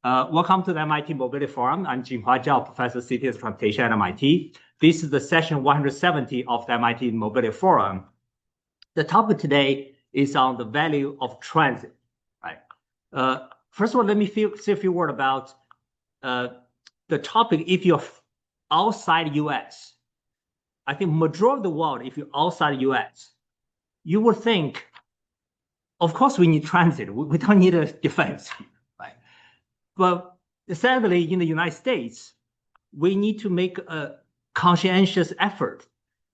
Welcome to the MIT Mobility Forum. I'm Jinhua Zhao, Professor of Cities Transportation at MIT. This is the session 170 of the MIT Mobility Forum. The topic today is on the value of transit. Right. First of all, let me say a few words about the topic. If you're outside US, I think majority of the world, if you're outside US, you would think, of course, we need transit. We don't need a defense. But sadly, in the United States, we need to make a conscientious effort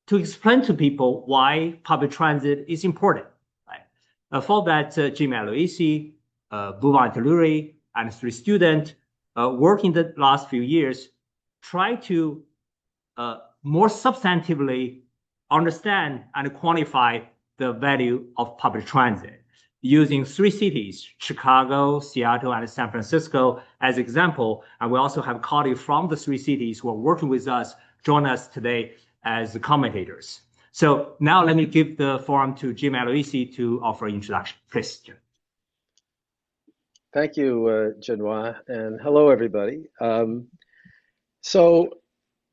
to explain to people why public transit is important. Right? For that, Jim Aloisi, Bhuvan Talluri, and three students working the last few years try to more substantively understand and quantify the value of public transit, using three cities, Chicago, Seattle, and San Francisco as example. And we also have colleagues from the three cities who are working with us, join us today as commentators. So now let me give the forum to Jim Aloisi to offer an introduction. Please, Jim. Thank you, Jinhua, and hello, everybody. So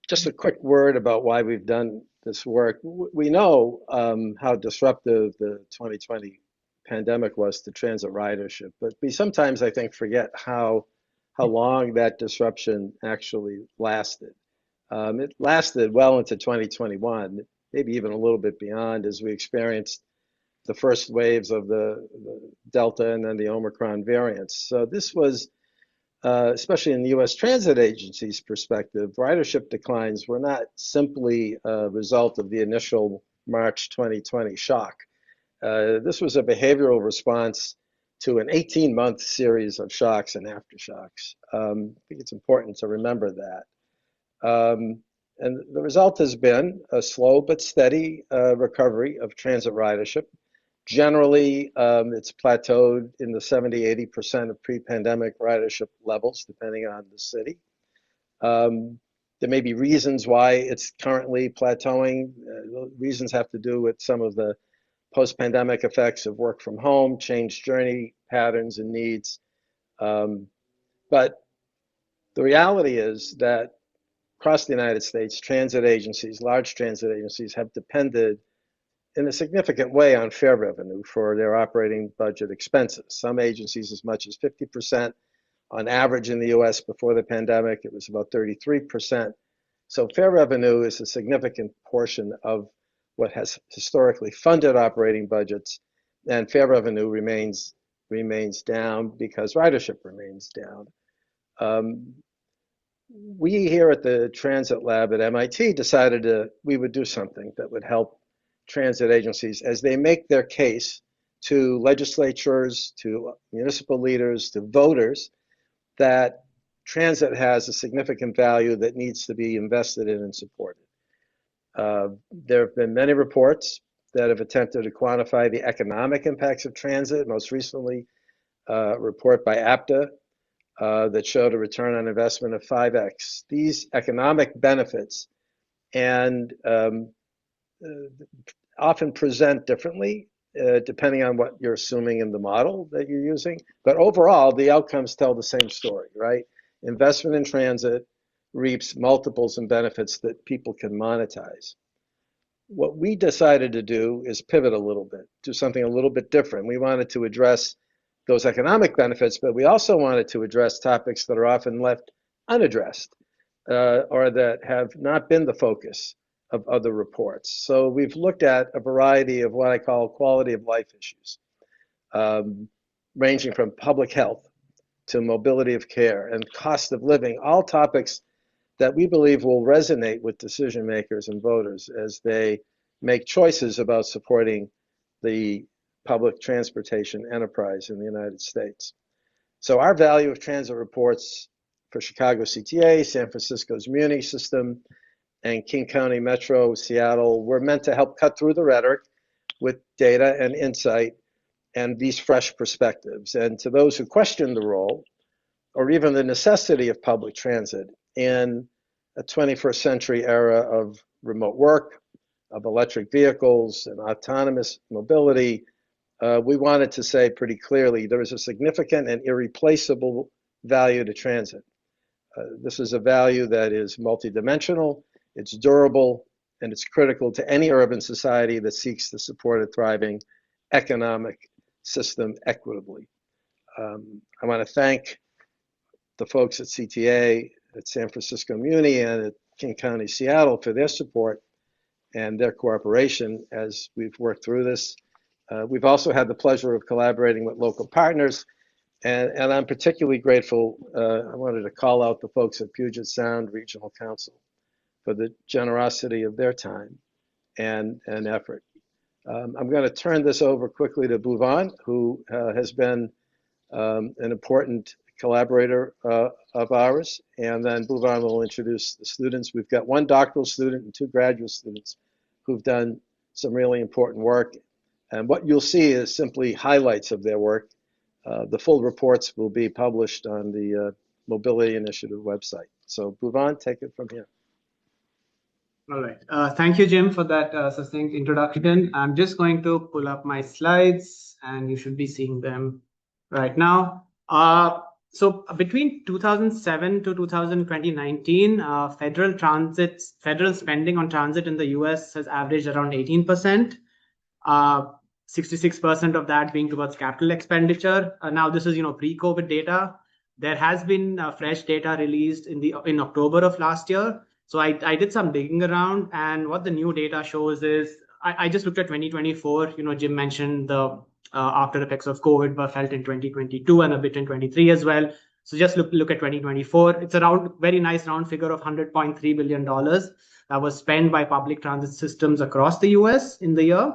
just a quick word about why we've done this work. We know how disruptive the 2020 pandemic was to transit ridership, but we sometimes, I think, forget how long that disruption actually lasted. It lasted well into 2021, maybe even a little bit beyond, as we experienced the first waves of the Delta and then the Omicron variants. So this was, especially in the US transit agency's perspective, ridership declines were not simply a result of the initial March 2020 shock. This was a behavioral response to an 18-month series of shocks and aftershocks. I think it's important to remember that. And the result has been a slow but steady recovery of transit ridership. Generally, it's plateaued in the 70–80% of pre-pandemic ridership levels, depending on the city. There may be reasons why it's currently plateauing. Reasons have to do with some of the post-pandemic effects of work from home, changed journey patterns and needs. But the reality is that across the United States, transit agencies, large transit agencies, have depended in a significant way on fare revenue for their operating budget expenses. Some agencies as much as 50%. On average in the US before the pandemic, it was about 33%. So fare revenue is a significant portion of what has historically funded operating budgets, and fare revenue remains down because ridership remains down. We here at the Transit Lab at MIT decided we would do something that would help transit agencies as they make their case to legislatures, to municipal leaders, to voters, that transit has a significant value that needs to be invested in and supported. There have been many reports that have attempted to quantify the economic impacts of transit, most recently a report by APTA that showed a return on investment of 5x. These economic benefits and often present differently depending on what you're assuming in the model that you're using. But overall, the outcomes tell the same story, right? Investment in transit reaps multiples and benefits that people can monetize. What we decided to do is pivot a little bit, do something a little bit different. We wanted to address those economic benefits, but we also wanted to address topics that are often left unaddressed or that have not been the focus of other reports. So we've looked at a variety of what I call quality of life issues, ranging from public health to mobility of care and cost of living, all topics that we believe will resonate with decision makers and voters as they make choices about supporting the public transportation enterprise in the United States. So our value of transit reports for Chicago CTA, San Francisco's Muni system, and King County Metro, Seattle, were meant to help cut through the rhetoric with data and insight and these fresh perspectives. And to those who question the role or even the necessity of public transit in a 21st century era of remote work, of electric vehicles and autonomous mobility, we wanted to say pretty clearly there is a significant and irreplaceable value to transit. This is a value that is multidimensional, it's durable, and it's critical to any urban society that seeks to support a thriving economic system equitably. I want to thank the folks at CTA, at San Francisco Muni, and at King County, Seattle for their support and their cooperation as we've worked through this. We've also had the pleasure of collaborating with local partners, and I'm particularly grateful. I wanted to call out the folks at Puget Sound Regional Council for the generosity of their time and effort. I'm going to turn this over quickly to Bhuvan, who has been an important collaborator of ours, and then Bhuvan will introduce the students. We've got one doctoral student and 2 graduate students who've done some really important work, and what you'll see is simply highlights of their work. The full reports will be published on the Mobility Initiative website. So Bhuvan, take it from here. All right. Thank you, Jim, for that succinct introduction. I'm just going to pull up my slides, and you should be seeing them right now. So between 2007 to 2019, federal spending on transit in the US has averaged around 18%. 66% of that being towards capital expenditure. Now this is pre-COVID data. There has been fresh data released in October of last year. So I did some digging around, and what the new data shows is I just looked at 2024. Jim mentioned the after effects of COVID were felt in 2022 and a bit in 23 as well. So just look at 2024. It's a very nice round figure of $100.3 billion that was spent by public transit systems across the US in the year.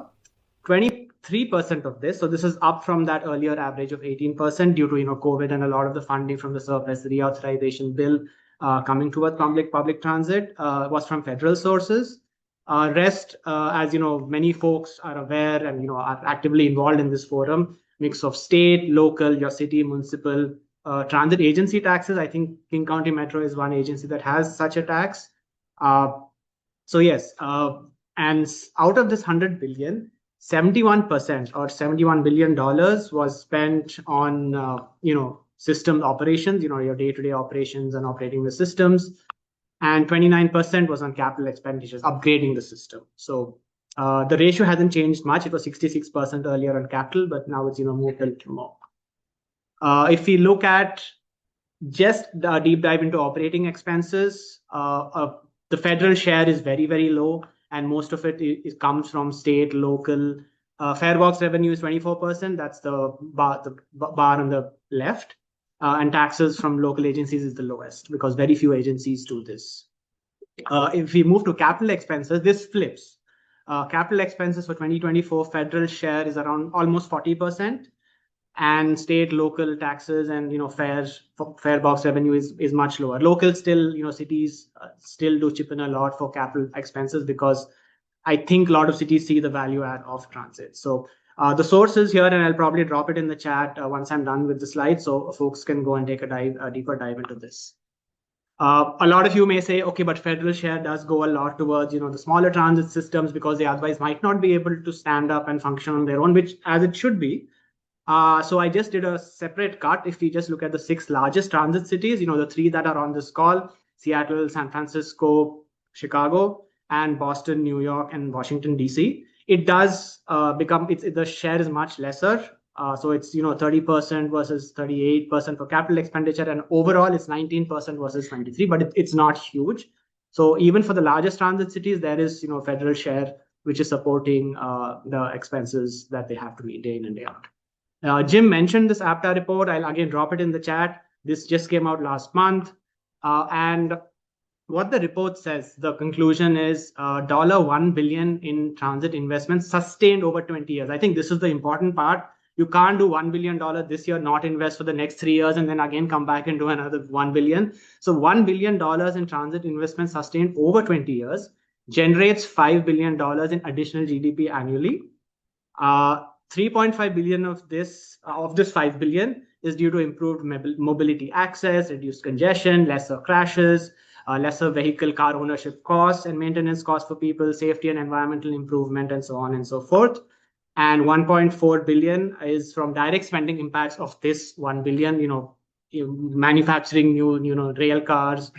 23% of this, so this is up from that earlier average of 18% due to COVID and a lot of the funding from the surface reauthorization bill coming towards public transit was from federal sources. Rest, as many folks are aware and are actively involved in this forum, mix of state, local, your city, municipal, transit agency taxes. I think King County Metro is one agency that has such a tax. So yes, and out of this 100 billion, 71% or $71 billion was spent on system operations, your day-to-day operations and operating the systems. And 29% was on capital expenditures, upgrading the system. So the ratio hasn't changed much. It was 66% earlier on capital, but now it's moved a little more. If we look at just a deep dive into operating expenses, the federal share is very, very low, and most of it comes from state, local. Fare box revenue is 24%. That's the bar on the left. And taxes from local agencies is the lowest because very few agencies do this. If we move to capital expenses, this flips. Capital expenses for 2024, federal share is around almost 40%, and state, local taxes and fare box revenue is much lower. Local still, cities still do chip in a lot for capital expenses because I think a lot of cities see the value add of transit. So the sources here, and I'll probably drop it in the chat once I'm done with the slides, so folks can go and take a deeper dive into this. A lot of you may say, okay, but federal share does go a lot towards the smaller transit systems because they otherwise might not be able to stand up and function on their own, which as it should be. So I just did a separate cut. If we just look at the 6 largest transit cities, the 3 that are on this call: Seattle, San Francisco, Chicago, and Boston, New York, and Washington, DC. It does the share is much lesser. So it's 30% versus 38% for capital expenditure, and overall it's 19% versus 23%, but it's not huge. So even for the largest transit cities, there is federal share which is supporting the expenses that they have to meet day in and day out. Jim mentioned this APTA report. I'll again drop it in the chat. This just came out last month, and what the report says, the conclusion is $1 billion in transit investments sustained over 20 years. I think this is the important part. You can't do $1 billion this year, not invest for the next 3 years, and then again come back and do another $1 billion. So $1 billion in transit investment sustained over 20 years generates $5 billion in additional GDP annually. 3.5 billion of this $5 billion is due to improved mobility access, reduced congestion, lesser crashes, lesser vehicle car ownership costs and maintenance costs for people, safety and environmental improvement, and so on and so forth. And 1.4 billion is from direct spending impacts of this 1 billion, manufacturing new rail cars,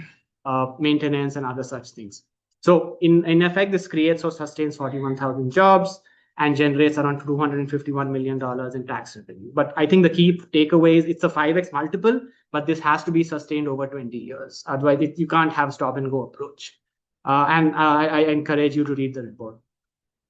maintenance, and other such things. So in effect, this creates or sustains 41,000 jobs and generates around $251 million in tax revenue. But I think the key takeaway is it's a 5x multiple, but this has to be sustained over 20 years. Otherwise, you can't have stop and go approach. And I encourage you to read the report.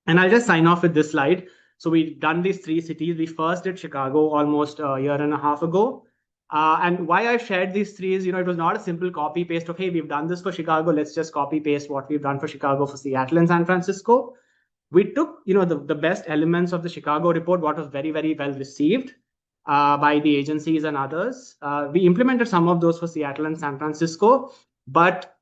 And I'll just sign off with this slide. So we've done these 3 cities. We first did Chicago almost a year and a half ago. And why I've shared these 3 is, it was not a simple copy paste of, hey, we've done this for Chicago. Let's just copy paste what we've done for Chicago for Seattle and San Francisco. We took, the best elements of the Chicago report, what was very, very well received by the agencies and others. We implemented some of those for Seattle and San Francisco, but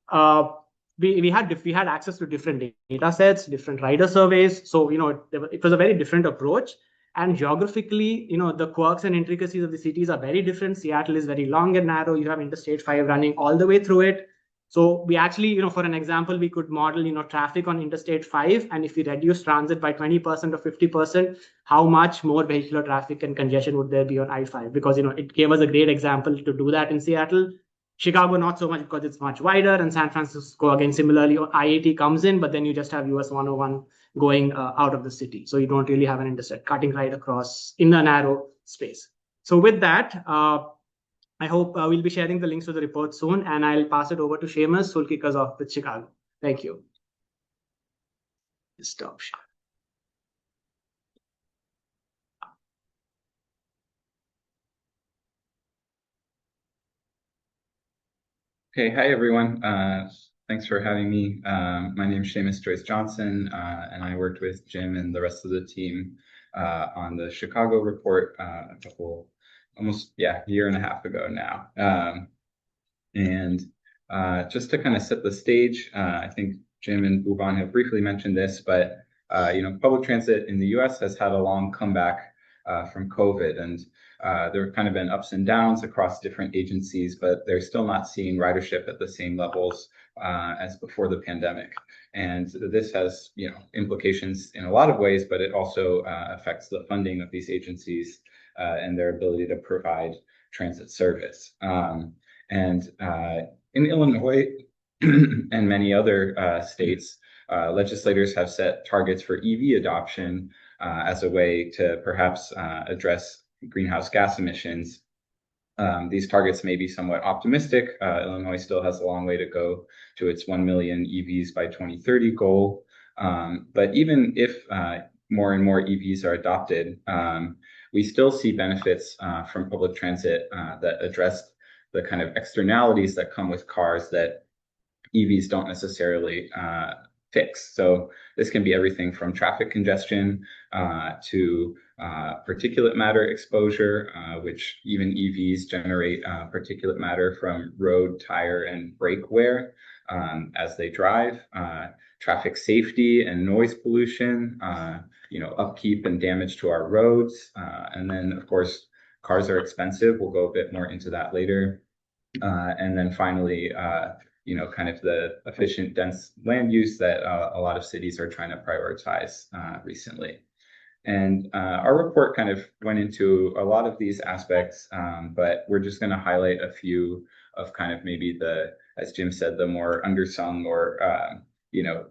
we had access to different data sets, different rider surveys. So, it was a very different approach. And geographically, the quirks and intricacies of the cities are very different. Seattle is very long and narrow. You have Interstate 5 running all the way through it. So we actually, for an example, we could model, traffic on Interstate 5. And if we reduce transit by 20% or 50%, how much more vehicular traffic and congestion would there be on I-5? Because, it gave us a great example to do that in Seattle. Chicago, not so much because it's much wider. And San Francisco, again, similarly, I-80 comes in, but then you just have US 101 going out of the city. So you don't really have an interstate cutting right across in a narrow space. So with that, I hope we'll be sharing the links to the report soon, and I'll pass it over to Seamus, who'll kick us off with Chicago. Thank you. Stop share. Okay, hi everyone. Thanks for having me. My name is Seamus Joyce Johnson, and I worked with Jim and the rest of the team on the Chicago report year and a half ago now. Just to kind of set the stage, I think Jim and Bhuvan have briefly mentioned this, but public transit in the US has had a long comeback from COVID, and there have kind of been ups and downs across different agencies, but they're still not seeing ridership at the same levels as before the pandemic. And this has implications in a lot of ways, but it also affects the funding of these agencies and their ability to provide transit service. In Illinois and many other states, legislators have set targets for EV adoption as a way to perhaps address greenhouse gas emissions. These targets may be somewhat optimistic. Illinois still has a long way to go to its 1 million EVs by 2030 goal. But even if more and more EVs are adopted, we still see benefits from public transit that address the kind of externalities that come with cars that EVs don't necessarily fix. So this can be everything from traffic congestion to particulate matter exposure, which even EVs generate particulate matter from road, tire, and brake wear as they drive. Traffic safety and noise pollution, upkeep and damage to our roads. And then, of course, cars are expensive. We'll go a bit more into that later. And then finally, kind of the efficient, dense land use that a lot of cities are trying to prioritize recently. And our report kind of went into a lot of these aspects, but we're just going to highlight a few of kind of maybe as Jim said, the more undersung or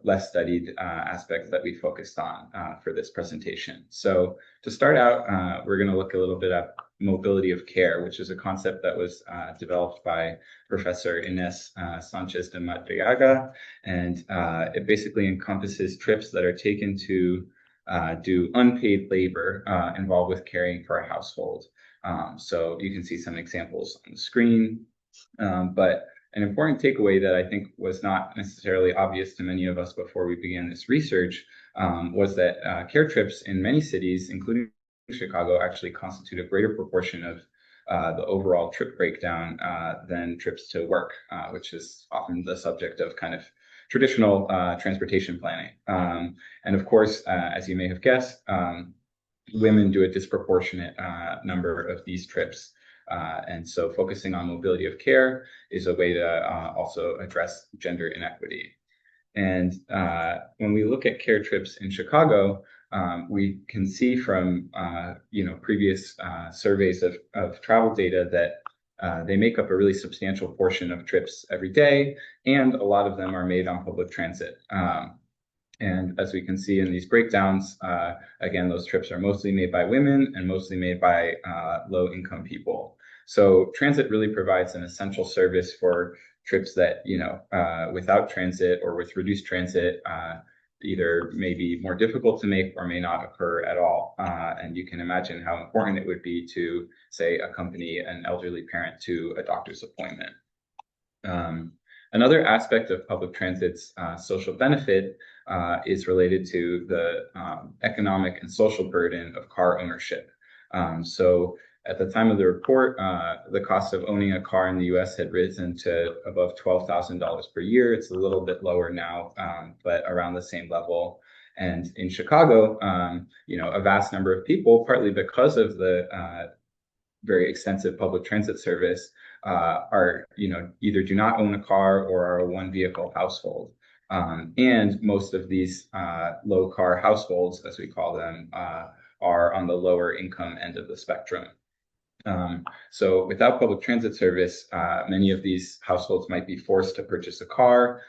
less studied aspects that we focused on for this presentation. So to start out, we're going to look a little bit at mobility of care, which is a concept that was developed by Professor Ines Sanchez de Madriaga. And it basically encompasses trips that are taken to do unpaid labor involved with caring for a household. So you can see some examples on the screen. But an important takeaway that I think was not necessarily obvious to many of us before we began this research was that care trips in many cities, including Chicago, actually constitute a greater proportion of the overall trip breakdown than trips to work, which is often the subject of kind of traditional transportation planning. And of course, as you may have guessed, women do a disproportionate number of these trips. And so focusing on mobility of care is a way to also address gender inequity. And when we look at care trips in Chicago, we can see from previous surveys of travel data that They make up a really substantial portion of trips every day, and a lot of them are made on public transit. And as we can see in these breakdowns, again, those trips are mostly made by women and mostly made by low-income people. So transit really provides an essential service for trips that, without transit or with reduced transit, either may be more difficult to make or may not occur at all. And you can imagine how important it would be to, say, accompany an elderly parent to a doctor's appointment. Another aspect of public transit's social benefit is related to the economic and social burden of car ownership. So at the time of the report, the cost of owning a car in the US had risen to above $12,000 per year. It's a little bit lower now, but around the same level. And in Chicago, a vast number of people, partly because of the very extensive public transit service, are either do not own a car or are a one vehicle household. And most of these low car households, as we call them, are on the lower income end of the spectrum. So without public transit service, many of these households might be forced to purchase a car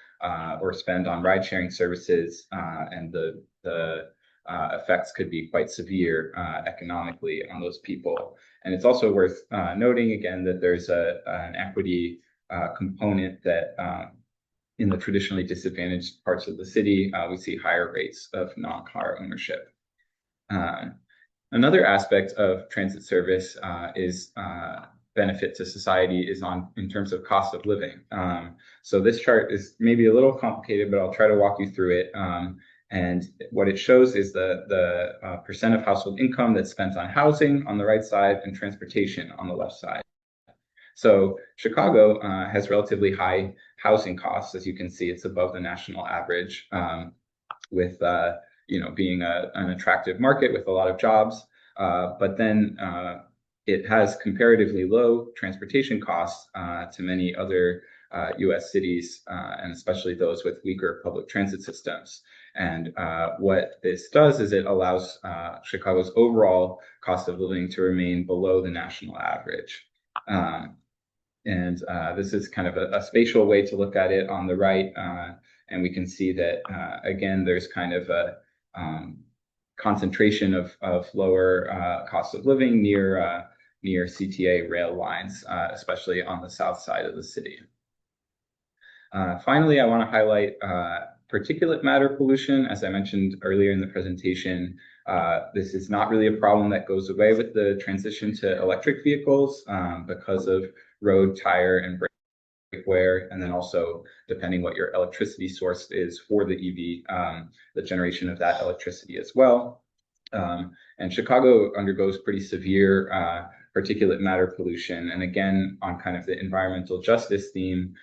or spend on ride sharing services, and the effects could be quite severe economically on those people. And it's also worth noting again that there's an equity component that in the traditionally disadvantaged parts of the city, we see higher rates of non-car ownership. Another aspect of transit service is benefit to society is in terms of cost of living. So this chart is maybe a little complicated, but I'll try to walk you through it. And what it shows is the percent of household income that's spent on housing on the right side and transportation on the left side. So Chicago has relatively high housing costs. As you can see, it's above the national average, with being an attractive market with a lot of jobs. But then it has comparatively low transportation costs to many other US cities, and especially those with weaker public transit systems. And what this does is it allows Chicago's overall cost of living to remain below the national average. And this is kind of a spatial way to look at it on the right. And we can see that, again, there's kind of a concentration of lower cost of living near CTA rail lines, especially on the south side of the city. Finally, I want to highlight particulate matter pollution. As I mentioned earlier in the presentation, this is not really a problem that goes away with the transition to electric vehicles because of road, tire, and brake wear, and then also depending what your electricity source is for the EV, the generation of that electricity as well. And Chicago undergoes pretty severe particulate matter pollution. And again, on kind of the environmental justice theme,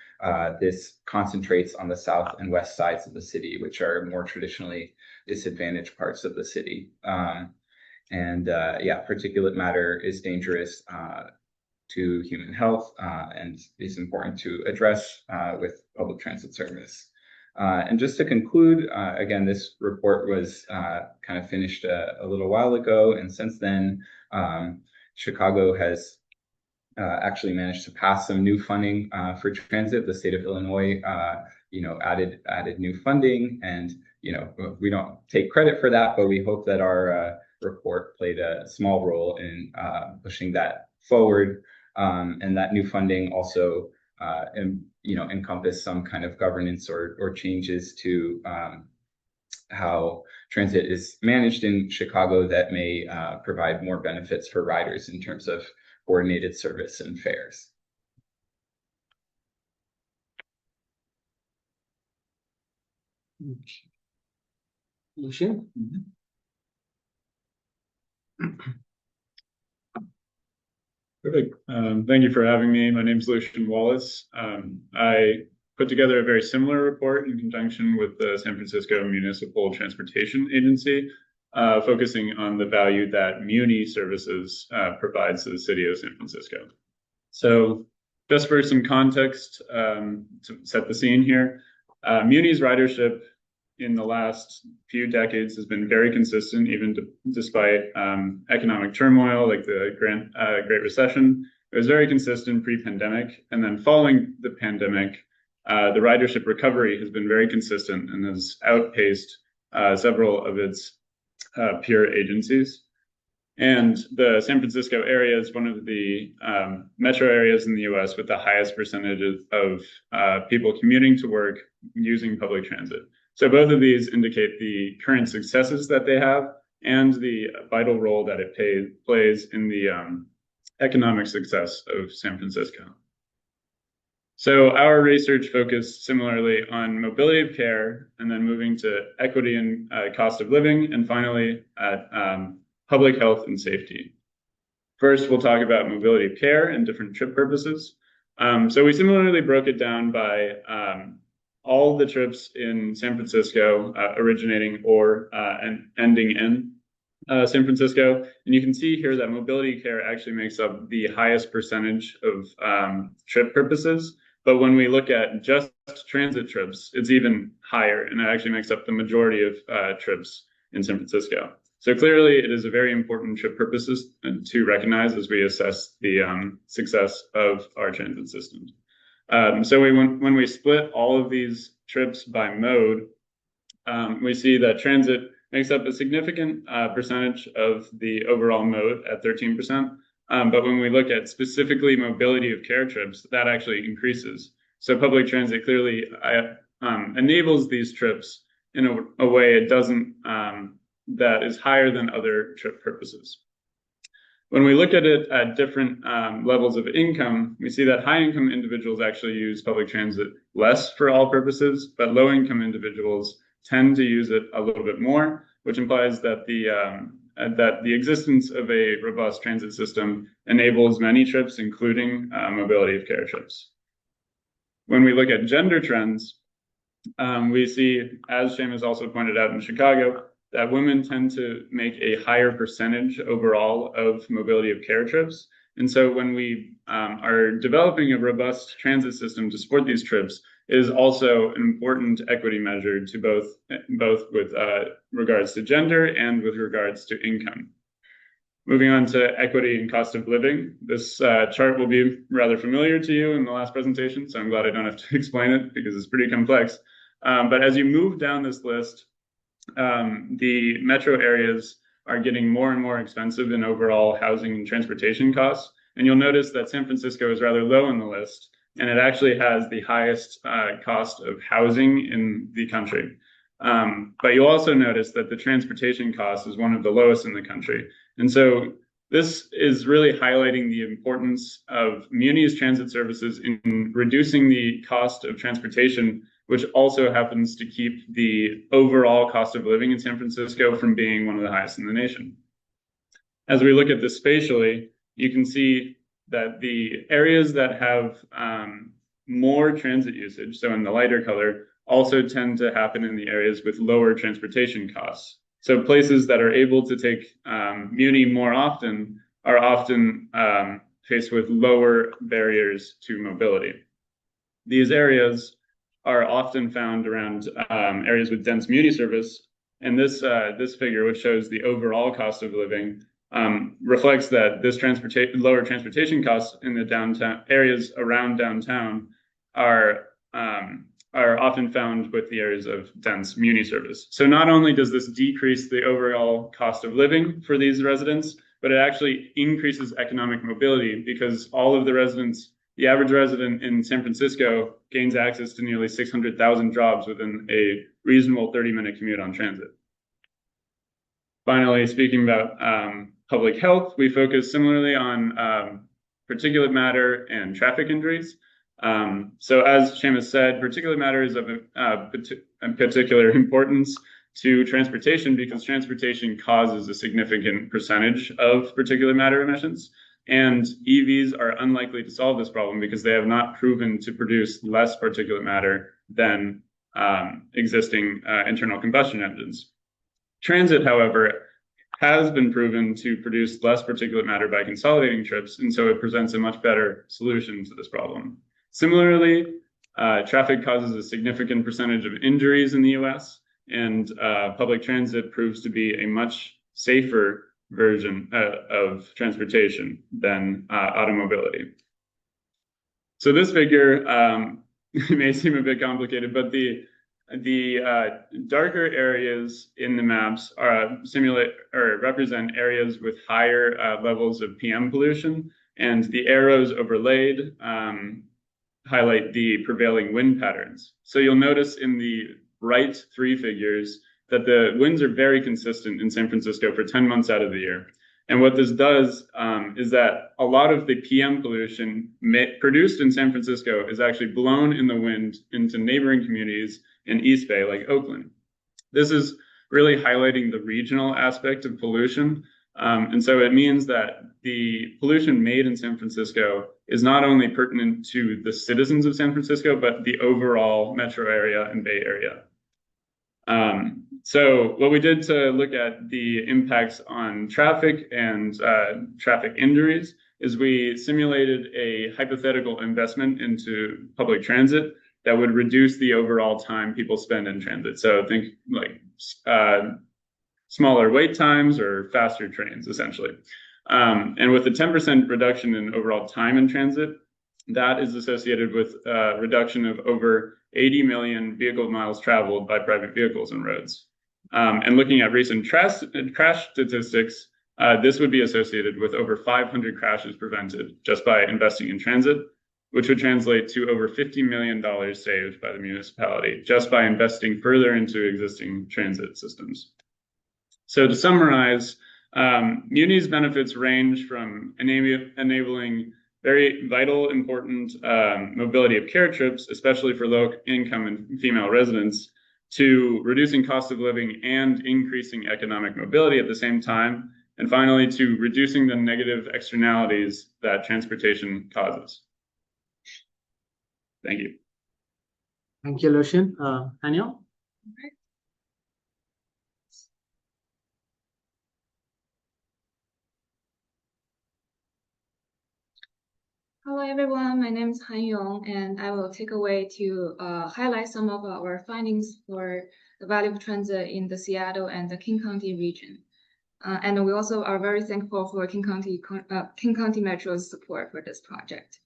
this concentrates on the south and west sides of the city, which are more traditionally disadvantaged parts of the city. Particulate matter is dangerous to human health and is important to address with public transit service. And just to conclude, again, this report was kind of finished a little while ago, and since then, Chicago has actually managed to pass some new funding for transit. The state of Illinois, added new funding, and we don't take credit for that, but we hope that our report played a small role in pushing that forward. And that new funding also encompass some kind of governance or changes to how transit is managed in Chicago that may provide more benefits for riders in terms of coordinated service and fares. Lucian? Perfect. Thank you for having me. My name is Lucian Wallace. I put together a very similar report in conjunction with the San Francisco Municipal Transportation Agency, focusing on the value that Muni services provides to the city of San Francisco. So just for some context to set the scene here, Muni's ridership in the last few decades has been very consistent, even despite economic turmoil like the Great Recession. It was very consistent pre-pandemic, and then following the pandemic, the ridership recovery has been very consistent and has outpaced several of its peer agencies. And the San Francisco area is one of the metro areas in the US with the highest percentage of people commuting to work using public transit. So both of these indicate the current successes that they have and the vital role that it plays in the economic success of San Francisco. So our research focused similarly on mobility of care, and then moving to equity and cost of living, and finally at public health and safety. First, we'll talk about mobility of care and different trip purposes. So we similarly broke it down by all the trips in San Francisco originating or and ending in San Francisco. And you can see here that mobility care actually makes up the highest percentage of trip purposes. But when we look at just transit trips, it's even higher, and it actually makes up the majority of trips in San Francisco. So clearly, it is a very important trip purposes to recognize as we assess the success of our transit systems. So when we split all of these trips by mode, we see that transit makes up a significant percentage of the overall mode at 13%. But when we look at specifically mobility of care trips, that actually increases. So public transit clearly enables these trips in a way it doesn't, that is higher than other trip purposes. When we look at it at different levels of income, we see that high-income individuals actually use public transit less for all purposes, but low-income individuals tend to use it a little bit more, which implies that the existence of a robust transit system enables many trips, including mobility of care trips. When we look at gender trends, we see, as Seamus also pointed out in Chicago, that women tend to make a higher percentage overall of mobility of care trips. And so when we are developing a robust transit system to support these trips, it is also an important equity measure to both with regards to gender and with regards to income. Moving on to equity and cost of living. This chart will be rather familiar to you in the last presentation, so I'm glad I don't have to explain it because it's pretty complex. But as you move down this list, the metro areas are getting more and more expensive in overall housing and transportation costs. And you'll notice that San Francisco is rather low on the list, and it actually has the highest cost of housing in the country. But you'll also notice that the transportation cost is one of the lowest in the country. And so this is really highlighting the importance of Muni's transit services in reducing the cost of transportation, which also happens to keep the overall cost of living in San Francisco from being one of the highest in the nation. As we look at this spatially, you can see that the areas that have more transit usage, so in the lighter color, also tend to happen in the areas with lower transportation costs. So places that are able to take Muni more often are often faced with lower barriers to mobility. These areas are often found around areas with dense Muni service. And this figure, which shows the overall cost of living, reflects that this lower transportation costs in the downtown areas around downtown are often found with the areas of dense Muni service. So not only does this decrease the overall cost of living for these residents, but it actually increases economic mobility because all of the residents, the average resident in San Francisco gains access to nearly 600,000 jobs within a reasonable 30-minute commute on transit. Finally, speaking about public health, we focus similarly on particulate matter and traffic injuries. So as Seamus said, particulate matter is of particular importance to transportation because transportation causes a significant percentage of particulate matter emissions. And EVs are unlikely to solve this problem because they have not proven to produce less particulate matter than existing internal combustion engines. Transit, however, has been proven to produce less particulate matter by consolidating trips, and so it presents a much better solution to this problem. Similarly, traffic causes a significant percentage of injuries in the US, and public transit proves to be a much safer version of transportation than automobility. So this figure may seem a bit complicated, but the darker areas in the maps simulate or represent areas with higher levels of PM pollution, and the arrows overlaid highlight the prevailing wind patterns. So you'll notice in the right three figures that the winds are very consistent in San Francisco for 10 months out of the year. And what this does is that a lot of the PM pollution produced in San Francisco is actually blown in the wind into neighboring communities in East Bay, like Oakland. This is really highlighting the regional aspect of pollution. And so it means that the pollution made in San Francisco is not only pertinent to the citizens of San Francisco, but the overall metro area and Bay Area. So what we did to look at the impacts on traffic and traffic injuries is we simulated a hypothetical investment into public transit that would reduce the overall time people spend in transit. So think like smaller wait times or faster trains, essentially. And with a 10% reduction in overall time in transit, that is associated with a reduction of over 80 million vehicle miles traveled by private vehicles and roads. And looking at recent crash statistics, this would be associated with over 500 crashes prevented just by investing in transit, which would translate to over $50 million saved by the municipality just by investing further into existing transit systems. So to summarize, Muni's benefits range from enabling very vital, important mobility of care trips, especially for low-income and female residents, to reducing cost of living and increasing economic mobility at the same time, and finally to reducing the negative externalities that transportation causes. Thank you. Thank you, Lucian. Daniel? Hello everyone, my name is Han Yong, and I will take away to highlight some of our findings for the value of transit in the Seattle and the King County region. And we also are very thankful for King County Metro's support for this project.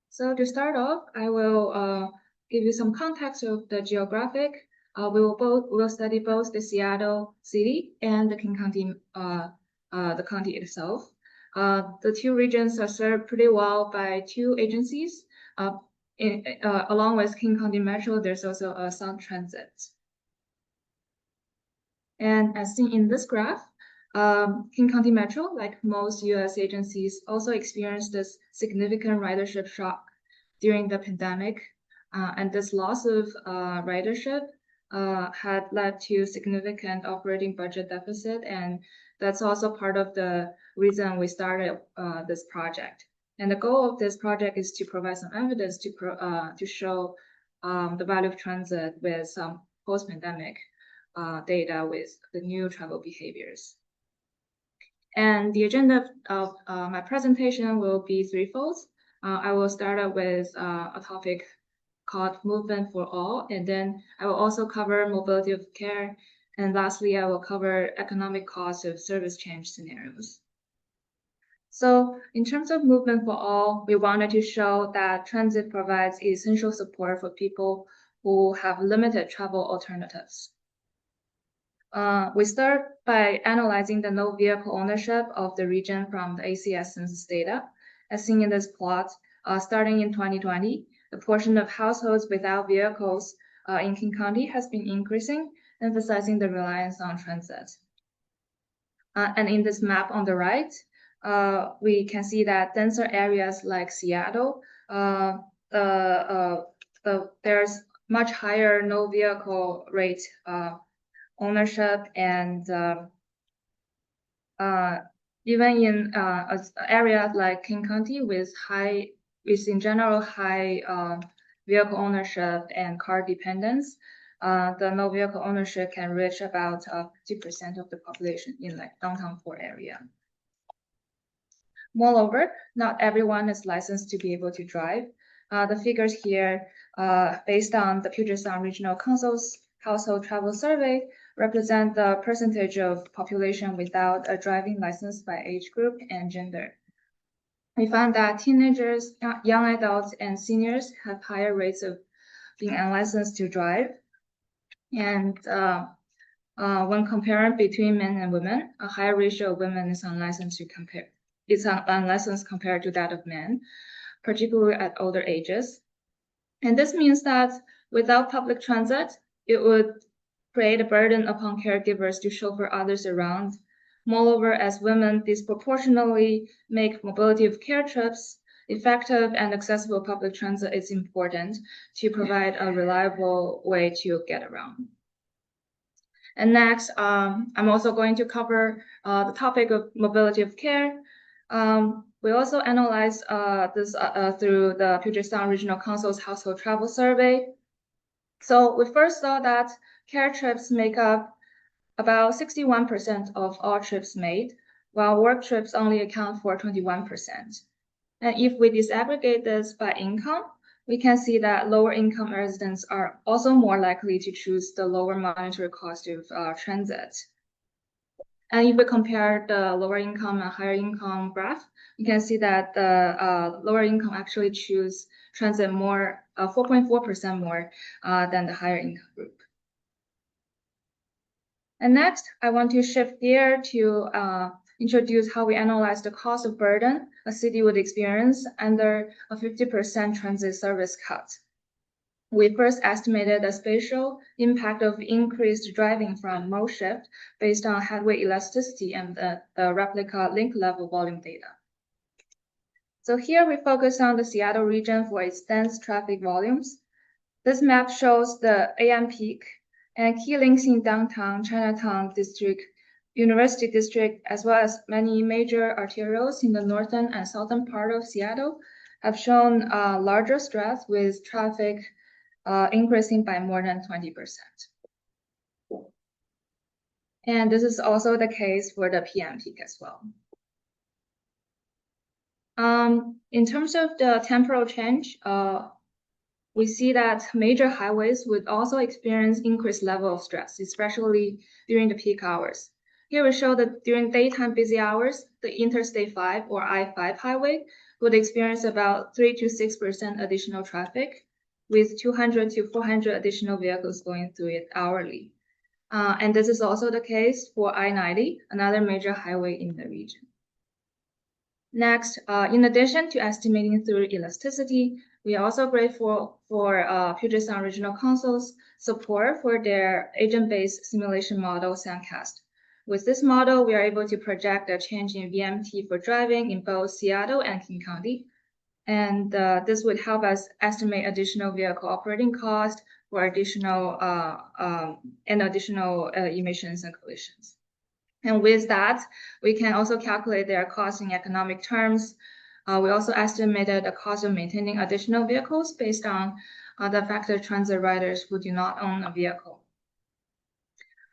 So to start off, I will give you some context of the geographic. We'll study both the Seattle city and the King County, the county itself. The two regions are served pretty well by two agencies. Along with King County Metro, there's also a Sound Transit. And as seen in this graph, King County Metro, like most US agencies, also experienced this significant ridership shock during the pandemic. And this loss of ridership had led to significant operating budget deficit, and that's also part of the reason we started this project. And the goal of this project is to provide some evidence to show the value of transit with some post-pandemic data with the new travel behaviors. And the agenda of my presentation will be threefold. I will start out with a topic called Movement for All, and then I will also cover mobility of care, and lastly, I will cover economic costs of service change scenarios. So in terms of movement for all, we wanted to show that transit provides essential support for people who have limited travel alternatives. We start by analyzing the no vehicle ownership of the region from the ACS census data. As seen in this plot, starting in 2020, the portion of households without vehicles in King County has been increasing, emphasizing the reliance on transit. And in this map on the right, we can see that denser areas like Seattle, there's much higher no vehicle rate ownership, and even in areas like King County with in general high vehicle ownership and car dependence, the no vehicle ownership can reach about 50% of the population in like downtown core area. Moreover, not everyone is licensed to be able to drive. The figures here, based on the Puget Sound Regional Council's household travel survey represent the percentage of population without a driving license by age group and gender. We found that teenagers, young adults, and seniors have higher rates of being unlicensed to drive. And when comparing between men and women, a higher ratio of women is unlicensed compared to that of men, particularly at older ages. And this means that without public transit, it would create a burden upon caregivers to chauffeur others around. Moreover, as women disproportionately make mobility of care trips, effective and accessible public transit is important to provide a reliable way to get around. And next, I'm also going to cover the topic of mobility of care. We also analyzed this through the Puget Sound Regional Council's household travel survey. So we first saw that care trips make up about 61% of all trips made, while work trips only account for 21%. And if we disaggregate this by income, we can see that lower income residents are also more likely to choose the lower monetary cost of transit. And if we compare the lower income and higher income graph, you can see that the lower income actually choose transit more, 4.4% more than the higher income group. And next, I want to shift gear to introduce how we analyze the cost of burden a city would experience under a 50% transit service cut. We first estimated the spatial impact of increased driving from mode shift based on headway elasticity and the replica link level volume data. So here we focus on the Seattle region for its dense traffic volumes. This map shows the AM peak and key links in downtown, Chinatown district, University District, as well as many major arterials in the northern and southern part of Seattle have shown larger stress with traffic increasing by more than 20%. And this is also the case for the PM peak as well. In terms of the temporal change, we see that major highways would also experience increased level of stress, especially during the peak hours. Here we show that during daytime busy hours, the Interstate 5 or I-5 highway would experience about 3 to 6% additional traffic, with 200 to 400 additional vehicles going through it hourly. And this is also the case for I-90, another major highway in the region. Next, in addition to estimating through elasticity, we are also grateful for Puget Sound Regional Council's support for their agent-based simulation model, Sandcast. With this model, we are able to project a change in VMT for driving in both Seattle and King County. And this would help us estimate additional vehicle operating cost for additional emissions and collisions. And with that, we can also calculate their cost in economic terms. We also estimated the cost of maintaining additional vehicles based on the fact that transit riders who do not own a vehicle.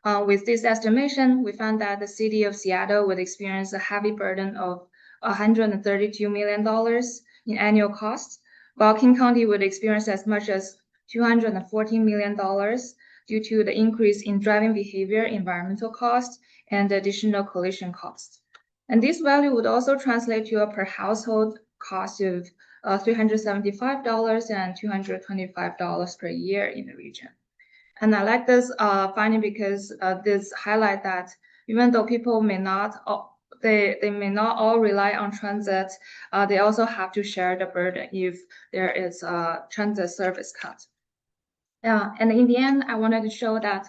With this estimation, we found that the city of Seattle would experience a heavy burden of $132 million in annual costs, while King County would experience as much as $214 million due to the increase in driving behavior, environmental costs, and additional collision costs. And this value would also translate to a per household cost of $375 and $225 per year in the region. And I like this finding because this highlights that even though people may not they may not all rely on transit, they also have to share the burden if there is a transit service cut. And in the end, I wanted to show that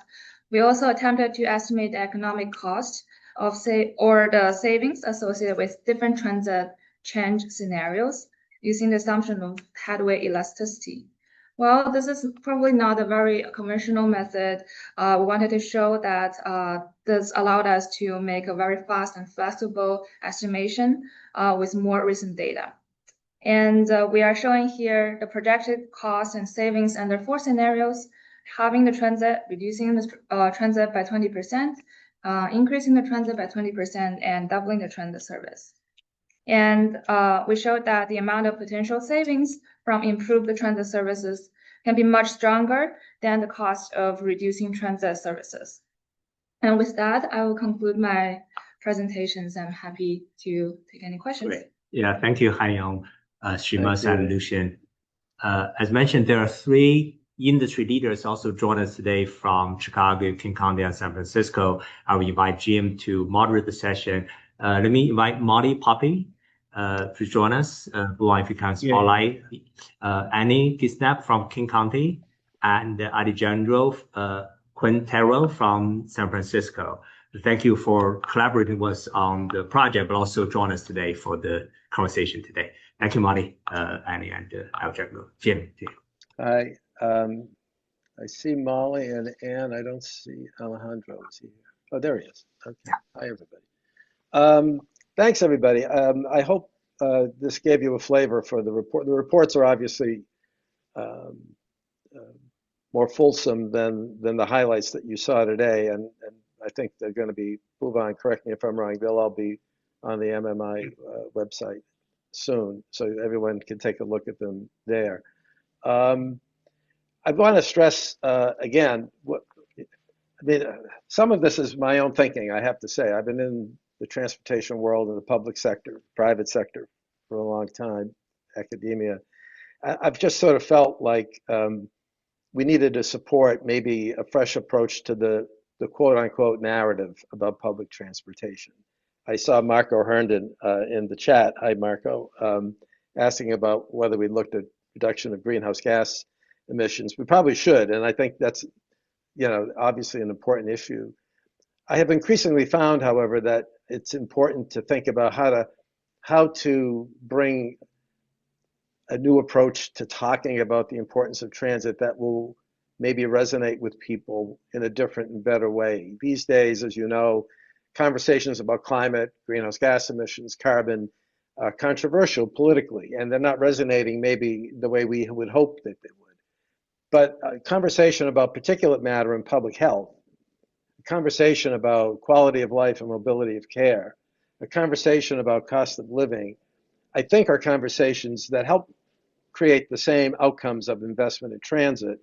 we also attempted to estimate the economic cost of the savings associated with different transit change scenarios using the assumption of headway elasticity. Well, this is probably not a very conventional method. We wanted to show that this allowed us to make a very fast and flexible estimation with more recent data. And we are showing here the projected costs and savings under 4 scenarios: halving the transit, reducing the transit by 20%, increasing the transit by 20%, and doubling the transit service. And we showed that the amount of potential savings from improved transit services can be much stronger than the cost of reducing transit services. And with that, I will conclude my presentations. I'm happy to take any questions. Great. Yeah, thank you, Han-Yong, Seamus, and Lucian. As mentioned, there are 3 industry leaders also join us today from Chicago, King County, and San Francisco. I will invite Jim to moderate the session. Let me invite Molly Poppy to join us. Buwan, if you can spotlight. Annie Kisnap from King County, and Alejandro Quintero from San Francisco. Thank you for collaborating with us on the project, but also join us today for the conversation today. Thank you, Molly, Annie, and Alejandro. Jim. Hi, I see Molly and Ann. I don't see Alejandro. Is he here? Oh, there he is. Okay. Yeah. Hi, everybody. Thanks, everybody. I hope this gave you a flavor for the report. The reports are obviously more fulsome than the highlights that you saw today, and I think they're going to be, Buwan, correct me if I'm wrong, they'll all be on the MMI website soon, so everyone can take a look at them there. I want to stress again, some of this is my own thinking, I have to say. I've been in the transportation world and the public sector, private sector for a long time, academia. I've just sort of felt like we needed to support maybe a fresh approach to the quote unquote narrative about public transportation. I saw Marco Herndon in the chat, hi Marco, asking about whether we looked at reduction of greenhouse gas emissions. We probably should, and I think that's, obviously an important issue. I have increasingly found, however, that it's important to think about how to bring a new approach to talking about the importance of transit that will maybe resonate with people in a different and better way. These days, as you know, conversations about climate, greenhouse gas emissions, carbon, are controversial politically, and they're not resonating maybe the way we would hope that they would. But a conversation about particulate matter and public health, a conversation about quality of life and mobility of care, a conversation about cost of living, I think are conversations that help create the same outcomes of investment in transit,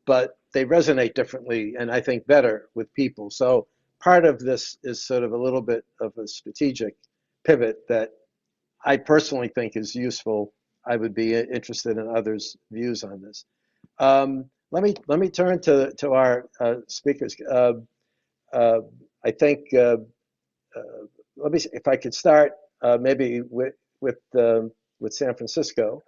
but they resonate differently and I think better with people. So part of this is sort of a little bit of a strategic pivot that I personally think is useful. I would be interested in others' views on this. Let me turn to our speakers. I think let me see if I could start maybe with San Francisco.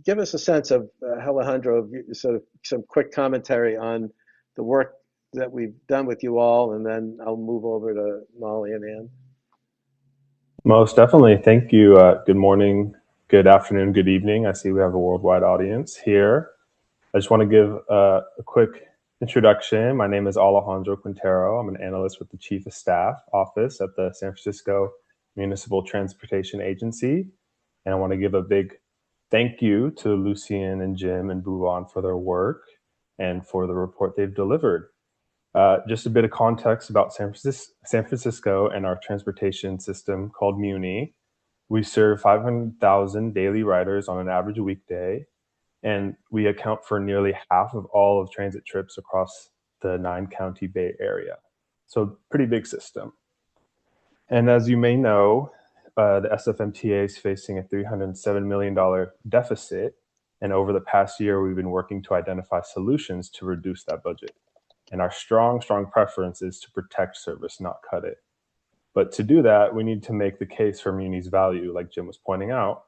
Give us a sense of Alejandro, sort of some quick commentary on the work that we've done with you all, and then I'll move over to Molly and Ann. Most definitely. Thank you. Good morning, good afternoon, good evening. I see we have a worldwide audience here. I just want to give a quick introduction. My name is Alejandro Quintero. I'm an analyst with the Chief of Staff Office at the San Francisco Municipal Transportation Agency. And I want to give a big thank you to Lucian and Jim and Buwan for their work and for the report they've delivered. Just a bit of context about San Francisco and our transportation system called Muni. We serve 500,000 daily riders on an average weekday, and we account for nearly half of all of transit trips across the 9-county Bay Area. So pretty big system. And as you may know, the SFMTA is facing a $307 million deficit. And over the past year, we've been working to identify solutions to reduce that budget. And our strong preference is to protect service, not cut it. But to do that, we need to make the case for Muni's value, like Jim was pointing out,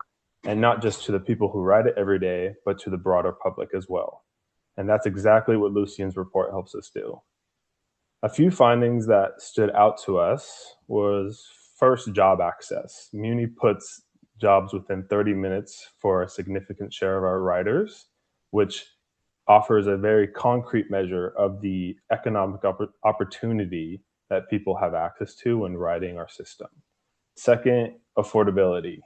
and not just to the people who ride it every day, but to the broader public as well. And that's exactly what Lucian's report helps us do. A few findings that stood out to us was first, job access. Muni puts jobs within 30 minutes for a significant share of our riders, which offers a very concrete measure of the economic opportunity that people have access to when riding our system. Second, affordability.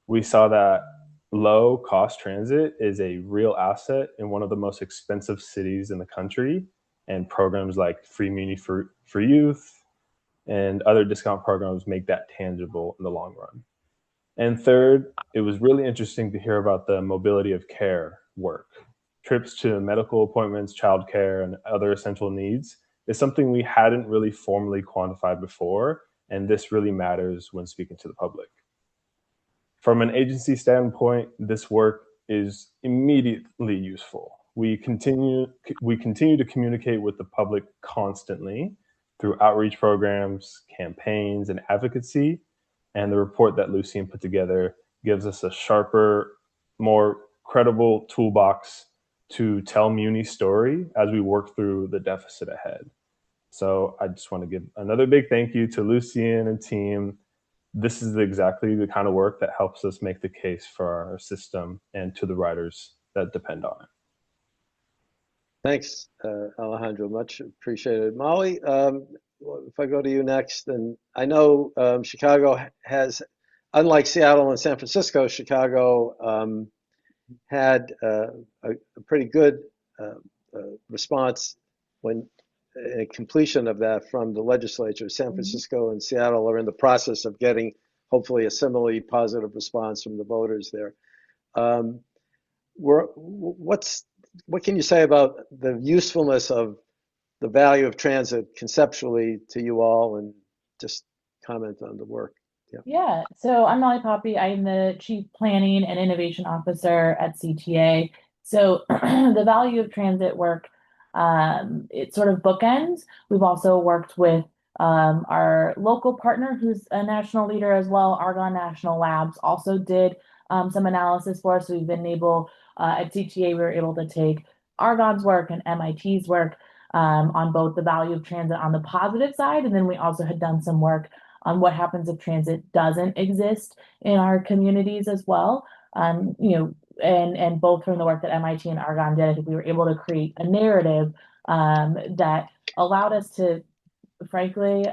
We saw that low-cost transit is a real asset in one of the most expensive cities in the country, and programs like Free Muni for Youth and other discount programs make that tangible in the long run. And third, it was really interesting to hear about the mobility of care work. Trips to medical appointments, childcare, and other essential needs is something we hadn't really formally quantified before, and this really matters when speaking to the public. From an agency standpoint, this work is immediately useful. We continue to communicate with the public constantly through outreach programs, campaigns, and advocacy. And the report that Lucien put together gives us a sharper, more credible toolbox to tell Muni's story as we work through the deficit ahead. So I just want to give another big thank you to Lucien and team. This is exactly the kind of work that helps us make the case for our system and to the riders that depend on it. Thanks, Alejandro. Much appreciated. Molly, if I go to you next, and I know Chicago has, unlike Seattle and San Francisco, Chicago had a pretty good response when a completion of that from the legislature. San Francisco and Seattle are in the process of getting hopefully a similarly positive response from the voters there. What can you say about the usefulness of the value of transit conceptually to you all, and just comment on the work? Yeah, so I'm Molly Poppy. I'm the Chief Planning and Innovation Officer at CTA. So the value of transit work, it sort of bookends. We've also worked with our local partner, who's a national leader as well. Argonne National Labs also did some analysis for us. So we've been able, at CTA, we were able to take Argonne's work and MIT's work on both the value of transit on the positive side, and then we also had done some work on what happens if transit doesn't exist in our communities as well. And both from the work that MIT and Argonne did, I think we were able to create a narrative that allowed us to, frankly,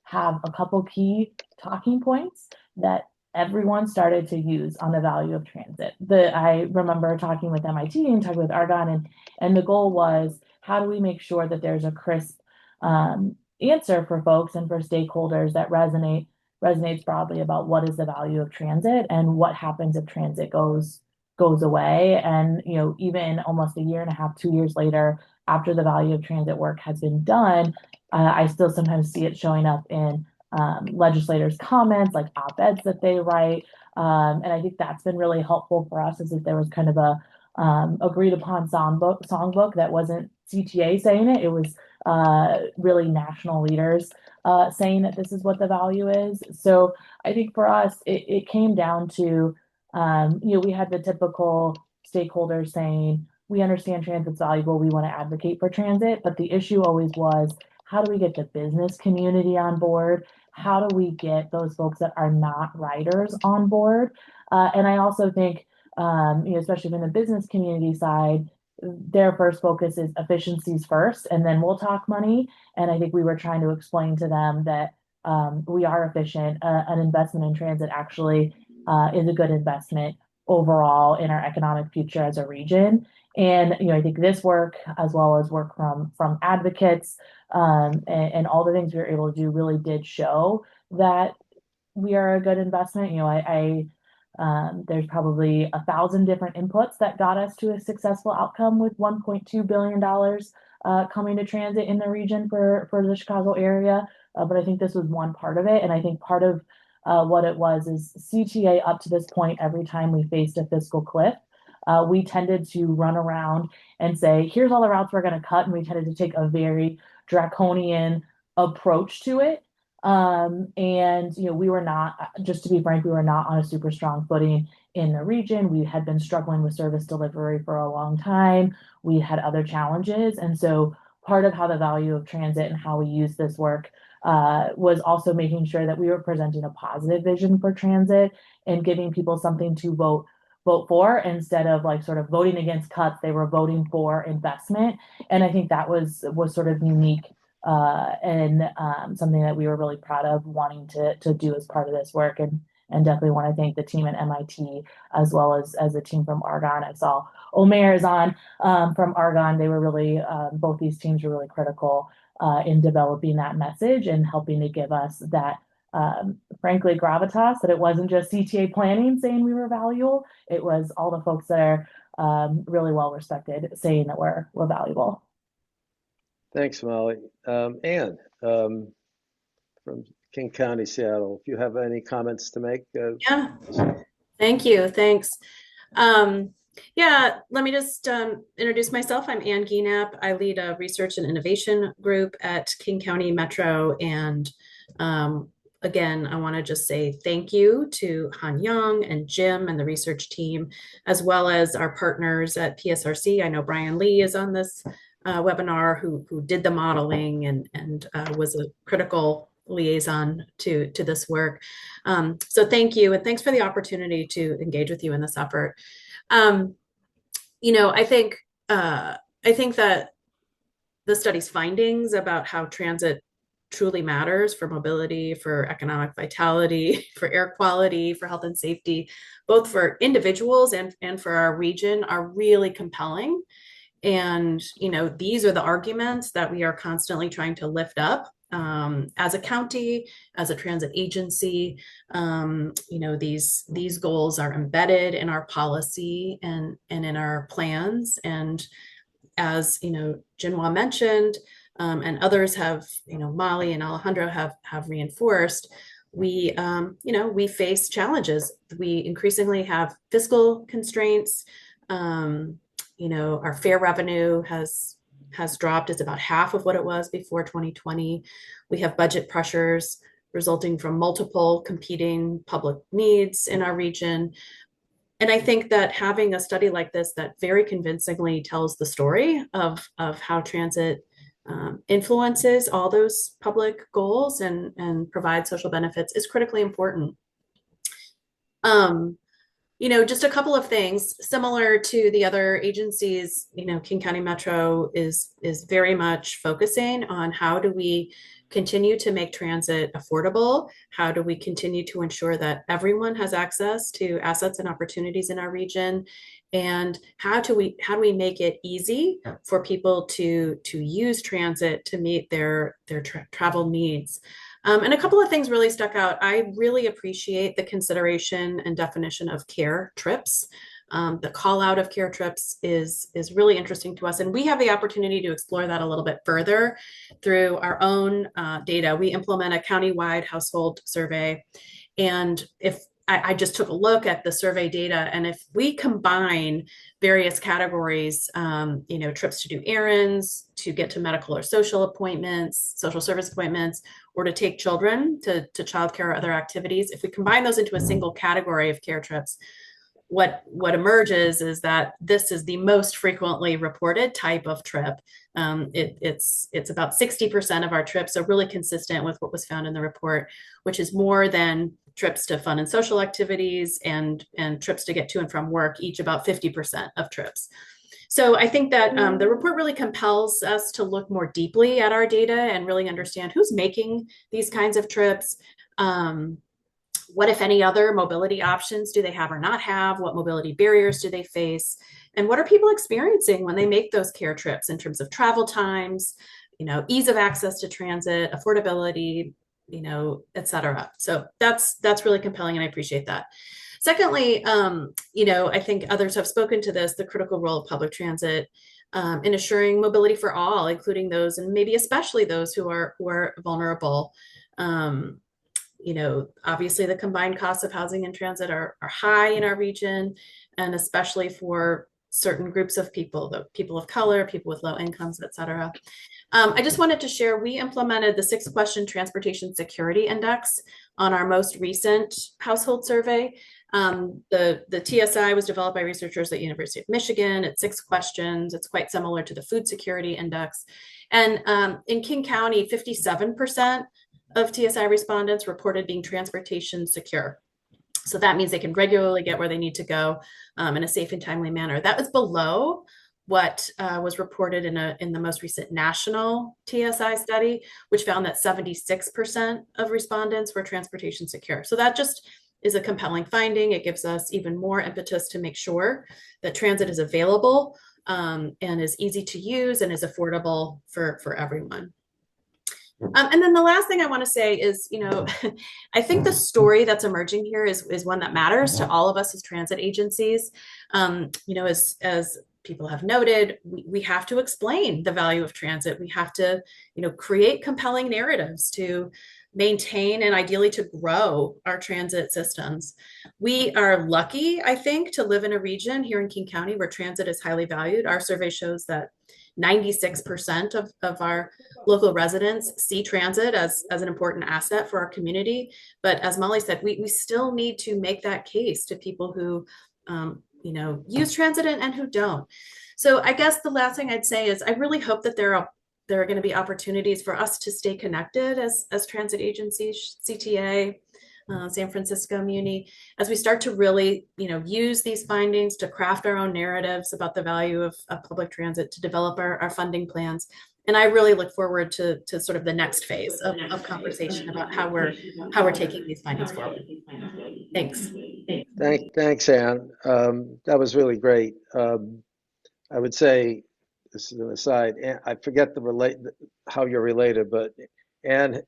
have a couple key talking points that everyone started to use on the value of transit. I remember talking with MIT and talking with Argonne, and the goal was, how do we make sure that there's a crisp answer for folks and for stakeholders that resonates broadly about what is the value of transit and what happens if transit goes away. And even almost a year and a half, 2 years later, after the value of transit work has been done, I still sometimes see it showing up in legislators' comments, like op-eds that they write. And I think that's been really helpful for us, is that there was kind of a agreed upon songbook that wasn't CTA saying it. It was really national leaders saying that this is what the value is. So I think for us, it came down to, we had the typical stakeholders saying, we understand transit's valuable, we want to advocate for transit, but the issue always was, how do we get the business community on board? How do we get those folks that are not riders on board? And I also think, especially from the business community side, their first focus is efficiencies first, and then we'll talk money. And I think we were trying to explain to them that we are efficient. An investment in transit actually is a good investment overall in our economic future as a region. And I think this work, as well as work from advocates and all the things we were able to do, really did show that we are a good investment. There's probably 1,000 different inputs that got us to a successful outcome with $1.2 billion coming to transit in the region for the Chicago area. But I think this was one part of it. And I think part of what it was is CTA up to this point, every time we faced a fiscal cliff, we tended to run around and say, here's all the routes we're going to cut. And we tended to take a very draconian approach to it. We were not, just to be frank, we were not on a super strong footing in the region. We had been struggling with service delivery for a long time. We had other challenges. And so part of how the value of transit and how we use this work was also making sure that we were presenting a positive vision for transit and giving people something to vote for, instead of like sort of voting against cuts. They were voting for investment. And I think that was sort of unique and something that we were really proud of wanting to do as part of this work. And definitely want to thank the team at MIT, as well as the team from Argonne. I saw Omer is on from Argonne. They were really, both these teams were really critical in developing that message and helping to give us that frankly, gravitas, that it wasn't just CTA planning saying we were valuable. It was all the folks that are really well respected saying that we're valuable. Thanks, Molly. Anne, from King County, Seattle, if you have any comments to make. Yeah, thank you. Thanks. Yeah, let me just introduce myself. I'm Anne Gienap. I lead a research and innovation group at King County Metro. And again, I want to just say thank you to Han Young and Jim and the research team, as well as our partners at PSRC. I know Brian Lee is on this webinar who did the modeling and was a critical liaison to this work. So thank you, and thanks for the opportunity to engage with you in this effort. You know, I think that the study's findings about how transit truly matters for mobility, for economic vitality, for air quality, for health and safety, both for individuals and for our region, are really compelling. And, you know, these are the arguments that we are constantly trying to lift up as a county, as a transit agency. You know, these goals are embedded in our policy and in our plans. And as, you know, Jinhua mentioned, and others have, you know, Molly and Alejandro have reinforced, we, you know, we face challenges. We increasingly have fiscal constraints. You know, our fare revenue has dropped. It's about half of what it was before 2020. We have budget pressures resulting from multiple competing public needs in our region. And I think that having a study like this that very convincingly tells the story of how transit influences all those public goals and provides social benefits is critically important. You know, just a couple of things similar to the other agencies. You know, King County Metro is very much focusing on how do we continue to make transit affordable? How do we continue to ensure that everyone has access to assets and opportunities in our region? And how do we make it easy for people to use transit to meet their travel needs? And a couple of things really stuck out. I really appreciate the consideration and definition of care trips. The call out of care trips is really interesting to us. And we have the opportunity to explore that a little bit further through our own data. We implement a countywide household survey. And if I just took a look at the survey data, and if we combine various categories, you know, trips to do errands, to get to medical or social appointments, social service appointments, or to take children to childcare or other activities, if we combine those into a single category of care trips, what emerges is that this is the most frequently reported type of trip. It's about 60% of our trips, so really consistent with what was found in the report, which is more than trips to fun and social activities and trips to get to and from work, each about 50% of trips. So I think that the report really compels us to look more deeply at our data and really understand who's making these kinds of trips. What, if any, other mobility options do they have or not have? What mobility barriers do they face? And what are people experiencing when they make those care trips in terms of travel times, you know, ease of access to transit, affordability, you know, et cetera. So that's really compelling, and I appreciate that. Secondly, you know, I think others have spoken to this, the critical role of public transit in assuring mobility for all, including those, and maybe especially those who are vulnerable. You know, obviously the combined costs of housing and transit are high in our region, and especially for certain groups of people, the people of color, people with low incomes, et cetera. I just wanted to share, we implemented the 6-question Transportation Security Index on our most recent household survey. The TSI was developed by researchers at University of Michigan. It's 6 questions. It's quite similar to the Food Security Index. And in King County, 57% of TSI respondents reported being transportation secure. So that means they can regularly get where they need to go in a safe and timely manner. That was below what was reported in the most recent national TSI study, which found that 76% of respondents were transportation secure. So that just is a compelling finding. It gives us even more impetus to make sure that transit is available and is easy to use and is affordable for everyone. And then the last thing I want to say is, I think the story that's emerging here is one that matters to all of us as transit agencies. As people have noted, we have to explain the value of transit. We have to, create compelling narratives to maintain and ideally to grow our transit systems. We are lucky, I think, to live in a region here in King County where transit is highly valued. Our survey shows that 96% of our local residents see transit as an important asset for our community. But as Molly said, we still need to make that case to people who, use transit and who don't. So I guess the last thing I'd say is I really hope that there are going to be opportunities for us to stay connected as transit agencies, CTA, San Francisco Muni, as we start to really, use these findings to craft our own narratives about the value of public transit, to develop our funding plans. And I really look forward to sort of the next phase of conversation about how we're taking these findings forward. Thanks. Thanks, Anne. That was really great. I would say, this is an aside, I forget how you're related, but Anne,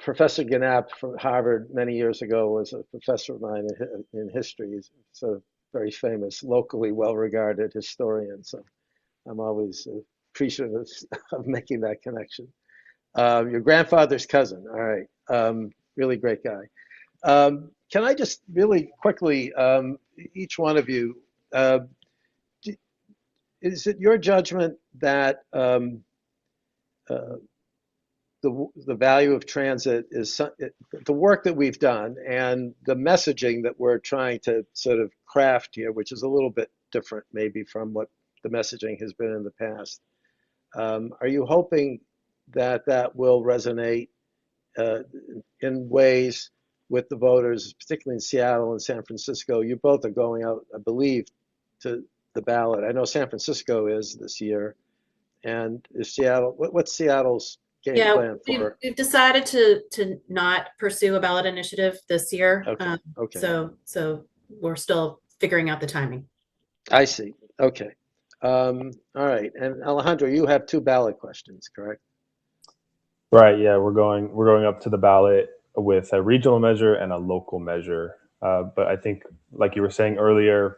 Professor Gannap from Harvard many years ago was a professor of mine in history. He's sort of very famous, locally well-regarded historian. So I'm always appreciative of making that connection. Your grandfather's cousin, all right, really great guy. Can I just really quickly, each one of you, is it your judgment that the value of transit is the work that we've done and the messaging that we're trying to sort of craft here, which is a little bit different maybe from what the messaging has been in the past? Are you hoping that that will resonate in ways with the voters, particularly in Seattle and San Francisco? You both are going out, I believe, to the ballot. I know San Francisco is this year. And is Seattle, what's Seattle's game plan for? We've decided to not pursue a ballot initiative this year. Okay. So we're still figuring out the timing. I see. Okay. All right. And Alejandro, you have 2 ballot questions, correct? Right. Yeah, we're going up to the ballot with a regional measure and a local measure. But I think, like you were saying earlier,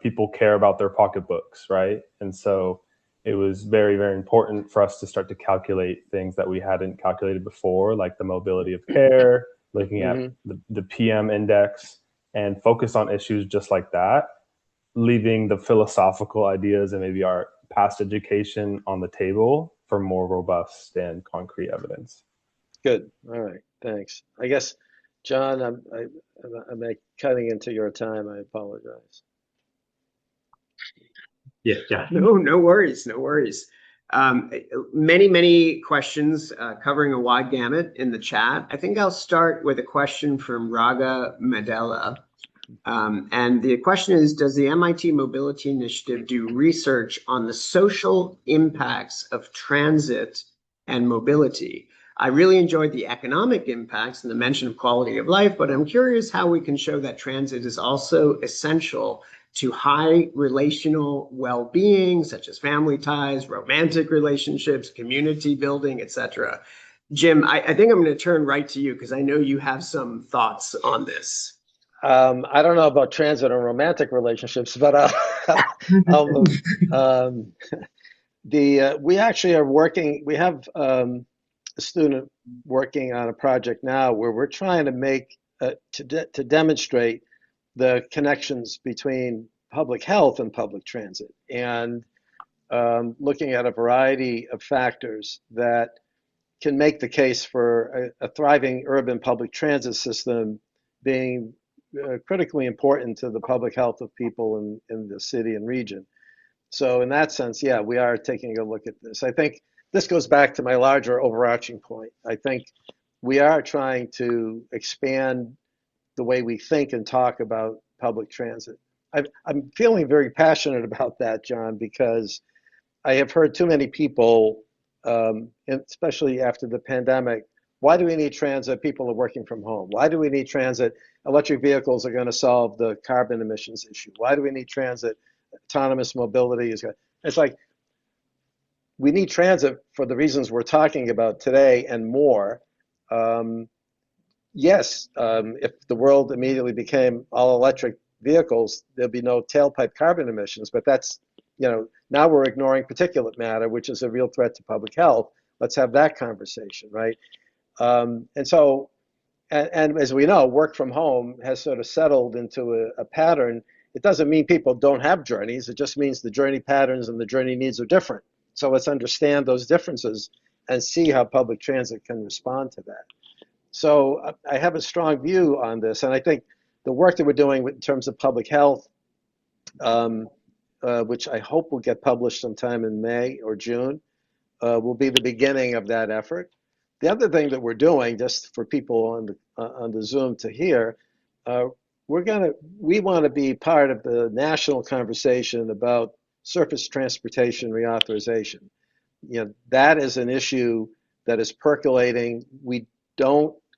people care about their pocketbooks, right? And so it was very, very important for us to start to calculate things that we hadn't calculated before, like the mobility of care, looking at the PM index, and focus on issues just like that, leaving the philosophical ideas and maybe our past education on the table for more robust and concrete evidence. Good. All right. Thanks. I guess, John, I'm cutting into your time. I apologize. Yeah. No worries. Many questions covering a wide gamut in the chat. I think I'll start with a question from Raga Medela. And the question is, does the MIT Mobility Initiative do research on the social impacts of transit and mobility? I really enjoyed the economic impacts and the mention of quality of life, but I'm curious how we can show that transit is also essential to high relational well-being, such as family ties, romantic relationships, community building, etc. Jim, I think I'm going to turn right to you because I know you have some thoughts on this. I don't know about transit and romantic relationships, but we actually are working. We have a student working on a project now where we're trying to make to demonstrate the connections between public health and public transit, and looking at a variety of factors that can make the case for a thriving urban public transit system being critically important to the public health of people in the city and region. So in that sense, yeah, we are taking a look at this. I think this goes back to my larger overarching point. I think we are trying to expand the way we think and talk about public transit. I'm feeling very passionate about that, John, because I have heard too many people, especially after the pandemic, why do we need transit? People are working from home. Why do we need transit? Electric vehicles are going to solve the carbon emissions issue. Why do we need transit? Autonomous mobility is good. It's like, we need transit for the reasons we're talking about today and more. Yes, if the world immediately became all electric vehicles, there'd be no tailpipe carbon emissions, but that's, now we're ignoring particulate matter, which is a real threat to public health. Let's have that conversation, right? And as we know, work from home has sort of settled into a pattern. It doesn't mean people don't have journeys. It just means the journey patterns and the journey needs are different. So let's understand those differences and see how public transit can respond to that. So I have a strong view on this, and I think the work that we're doing in terms of public health, which I hope will get published sometime in May or June, will be the beginning of that effort. The other thing that we're doing, just for people on the Zoom to hear, we want to be part of the national conversation about surface transportation reauthorization. That is an issue that is percolating.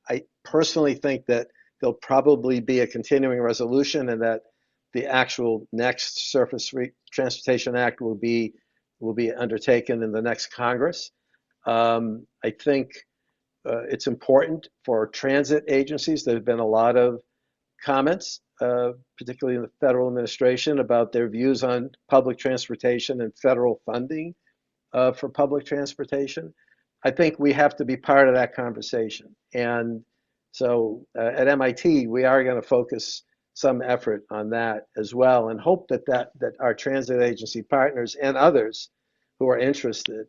I personally think that there'll probably be a continuing resolution, and that the actual next Surface Transportation Act will be undertaken in the next Congress. I think it's important for transit agencies. There have been a lot of comments, particularly in the federal administration, about their views on public transportation and federal funding for public transportation. I think we have to be part of that conversation. And so at MIT, we are going to focus some effort on that as well, and hope that our transit agency partners and others who are interested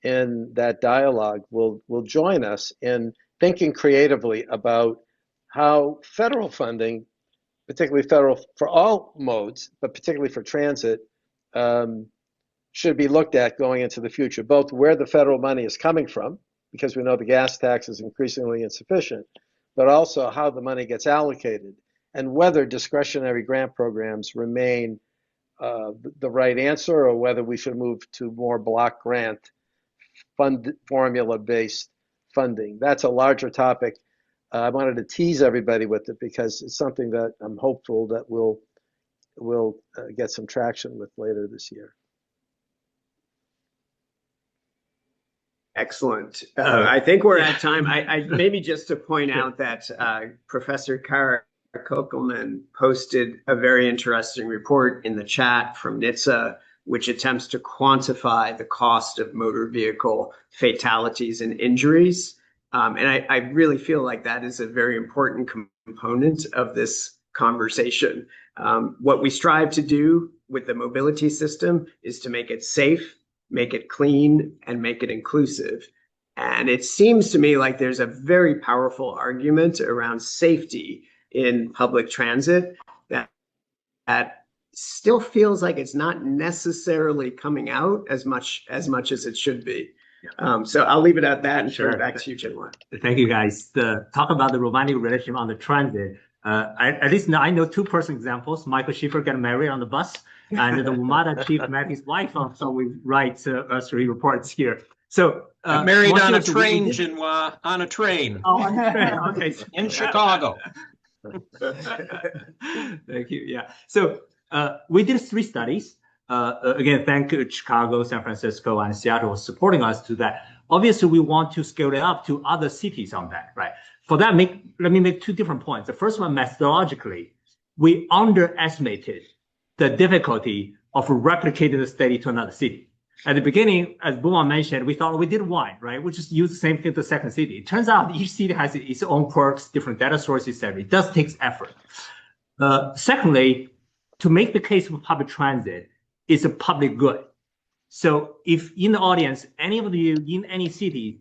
in that dialogue will join us in thinking creatively about how federal funding, particularly federal for all modes, but particularly for transit, should be looked at going into the future, both where the federal money is coming from, because we know the gas tax is increasingly insufficient, but also how the money gets allocated and whether discretionary grant programs remain the right answer, or whether we should move to more block grant formula-based funding. That's a larger topic. I wanted to tease everybody with it because it's something that I'm hopeful that we'll get some traction with later this year. Excellent. I think we're at time. I maybe just to point out that Professor Kara Kokelman posted a very interesting report in the chat from NHTSA, which attempts to quantify the cost of motor vehicle fatalities and injuries. And I really feel like that is a very important component of this conversation. What we strive to do with the mobility system is to make it safe, make it clean, and make it inclusive. And it seems to me like there's a very powerful argument around safety in public transit that still feels like it's not necessarily coming out as much as it should be. So I'll leave it at that and turn it back to you, Chinua. Thank you, guys. Talk about the romantic relationship on the transit. At least now I know two personal examples. Michael Schiffer got married on the bus, and the WMATA chief met his wife on. So we write three reports here. So married on a train, Chinua, on a train. Oh, on a train. Okay. In Chicago. Thank you. Yeah. So we did 3 studies. Again, thank you, Chicago, San Francisco, and Seattle for supporting us to that. Obviously, we want to scale it up to other cities on that, right? For that, let me make 2 different points. The first one, methodologically, we underestimated the difficulty of replicating the study to another city. At the beginning, as Bhuvan mentioned, we thought we did one, right? We just use the same thing to the second city. It turns out each city has its own quirks, different data sources, etc. It does take effort. Secondly, to make the case for public transit is a public good. So if in the audience, any of you in any city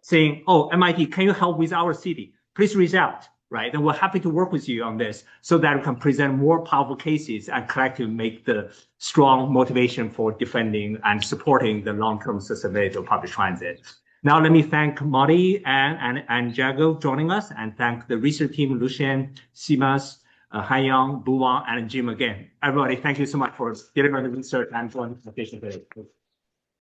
saying, oh, MIT, can you help with our city? Please reach out, right? And we're happy to work with you on this so that we can present more powerful cases and collectively make the strong motivation for defending and supporting the long-term sustainability of public transit. Now, let me thank Marty and Jago joining us, and thank the research team, Lucien, Simas, Haiyang, Bhuvan, and Jim again. Everybody, thank you so much for delivering the research and for the presentation today.